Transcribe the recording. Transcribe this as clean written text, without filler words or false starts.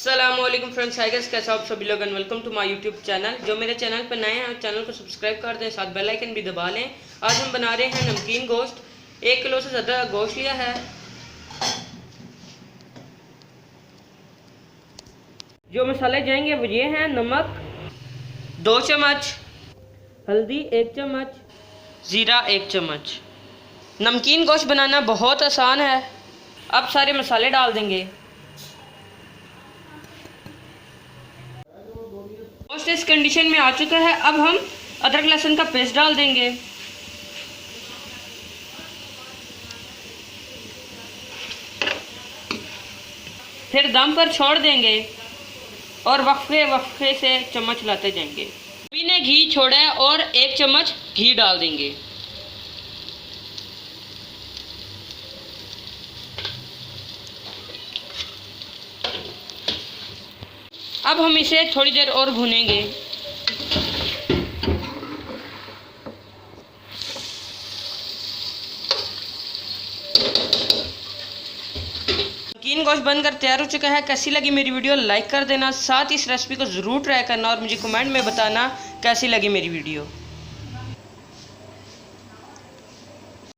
अस्सलामुअलैकुम friends, hi guys, कैसे आप सभी लोग and welcome to my YouTube channel. जो मेरे चैनल पर नए हैं चैनल को सब्सक्राइब कर दें, साथ बेल आइकन भी दबा लें। आज हम बना रहे हैं नमकीन गोश्त। 1 किलो से ज़्यादा गोश्त लिया है। जो मसाले जाएंगे वो ये हैं: नमक 2 चम्मच, हल्दी 1 चम्मच, ज़ीरा 1 चम्मच। नमकीन गोश्त बनाना बहुत आसान है। अब सारे मसाले डाल देंगे। गोश्त इस कंडीशन में आ चुका है। अब हम अदरक लहसुन का पेस्ट डाल देंगे। फिर दम पर छोड़ देंगे और वक्फे से चम्मच लाते जाएंगे। अभी ने घी छोड़ा है और 1 चम्मच घी डाल देंगे। अब हम इसे थोड़ी देर और भूनेंगे। नमकीन गोश्त बनकर तैयार हो चुका है। कैसी लगी मेरी वीडियो लाइक कर देना, साथ इस रेसिपी को ज़रूर ट्राई करना और मुझे कमेंट में बताना कैसी लगी मेरी वीडियो।